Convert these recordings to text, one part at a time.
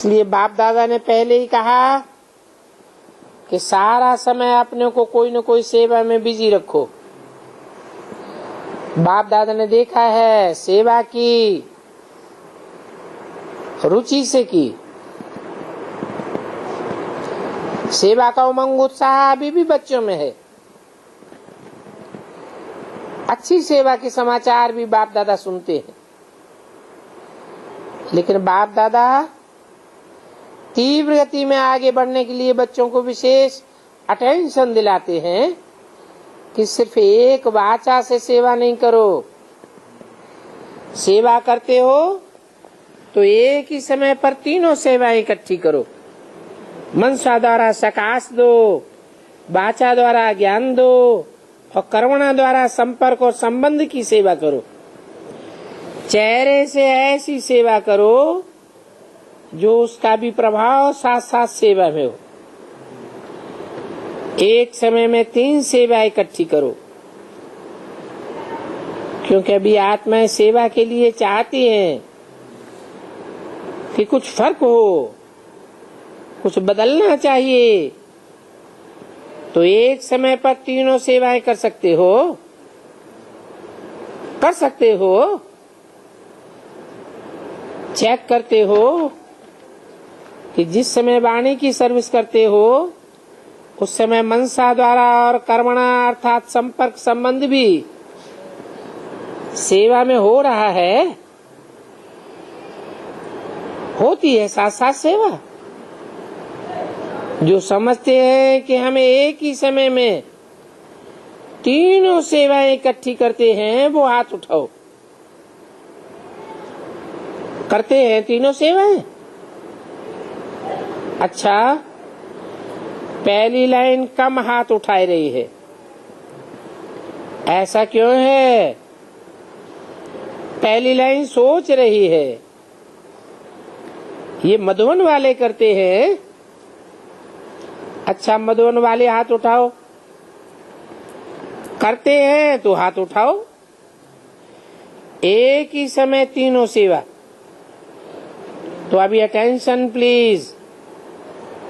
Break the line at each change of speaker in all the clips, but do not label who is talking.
इसलिए बाप दादा ने पहले ही कहा कि सारा समय अपने को कोई न कोई सेवा में बिजी रखो। बाप दादा ने देखा है सेवा की, रुचि से की। सेवा का उमंग उत्साह अभी भी बच्चों में है। अच्छी सेवा के समाचार भी बाप दादा सुनते हैं, लेकिन बाप दादा तीव्र गति में आगे बढ़ने के लिए बच्चों को विशेष अटेंशन दिलाते हैं कि सिर्फ एक वाचा से सेवा नहीं करो। सेवा करते हो तो एक ही समय पर तीनों सेवाएं इकट्ठी करो। मनसा द्वारा सकाश दो, वाचा द्वारा ज्ञान दो और कर्मणा द्वारा संपर्क और संबंध की सेवा करो। चेहरे से ऐसी सेवा करो जो उसका भी प्रभाव साथ साथ सेवा में हो। एक समय में 3 सेवा इकट्ठी करो, क्योंकि अभी आत्माएं सेवा के लिए चाहती हैं कि कुछ फर्क हो, कुछ बदलना चाहिए। तो एक समय पर तीनों सेवाएं कर सकते हो, चेक करते हो कि जिस समय वाणी की सर्विस करते हो उस समय मनसा द्वारा और कर्मणा अर्थात संपर्क संबंध भी सेवा में हो रहा है, होती है साथ साथ सेवा। जो समझते हैं कि हमें एक ही समय में तीनों सेवाएं इकट्ठी करते हैं वो हाथ उठाओ। करते हैं तीनों सेवाएं? अच्छा, पहली लाइन कम हाथ उठाए रही है, ऐसा क्यों है? पहली लाइन सोच रही है। ये मधुबन वाले करते हैं। अच्छा, मधुबन वाले हाथ उठाओ। करते हैं तो हाथ उठाओ। एक ही समय तीनों सेवा। तो अभी अटेंशन प्लीज।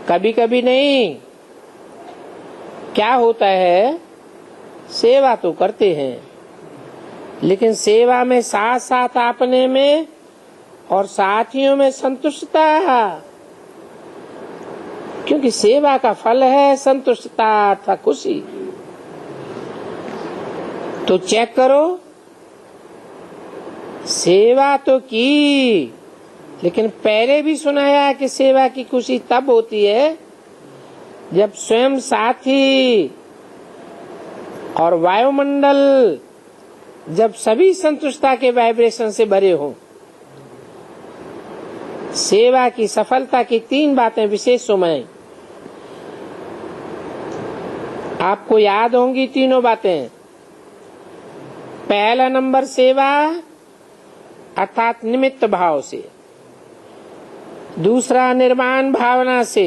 कभी कभी नहीं। क्या होता है, सेवा तो करते हैं, लेकिन सेवा में साथ साथ अपने में और साथियों में संतुष्टता, क्योंकि सेवा का फल है संतुष्टता अथवा खुशी। तो चेक करो, सेवा तो की, लेकिन पहले भी सुनाया कि सेवा की खुशी तब होती है जब स्वयं साथी और वायुमंडल, जब सभी संतुष्टता के वाइब्रेशन से भरे हों। सेवा की सफलता की 3 बातें विशेष सुनाई, आपको याद होंगी तीनों बातें। पहला नंबर सेवा अर्थात निमित्त भाव से, दूसरा निर्माण भावना से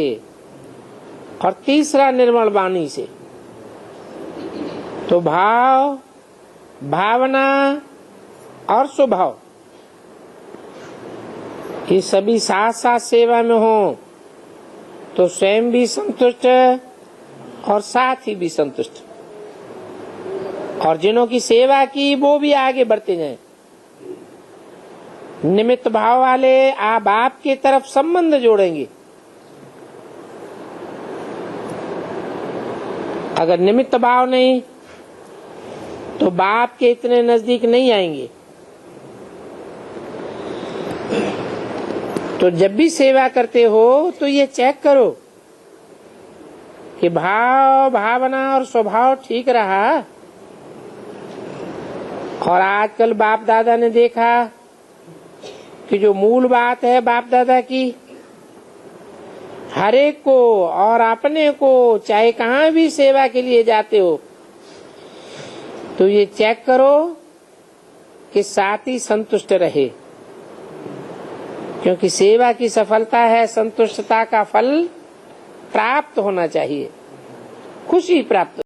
और तीसरा निर्मल वाणी से। तो भाव, भावना और स्वभाव, ये सभी साथ साथ सेवा में हो तो स्वयं भी संतुष्ट और साथी भी संतुष्ट, और जिन्हों की सेवा की वो भी आगे बढ़ते जाएं। निमित्त भाव वाले आप आपके तरफ संबंध जोड़ेंगे। अगर निमित्त भाव नहीं तो बाप के इतने नजदीक नहीं आएंगे। तो जब भी सेवा करते हो तो ये चेक करो कि भाव, भावना और स्वभाव ठीक रहा। और आजकल बाप दादा ने देखा कि जो मूल बात है बाप दादा की, हर एक को और अपने को, चाहे कहाँ भी सेवा के लिए जाते हो तो ये चेक करो कि साथी संतुष्ट रहे, क्योंकि सेवा की सफलता है संतुष्टता का फल प्राप्त होना चाहिए, खुशी प्राप्त।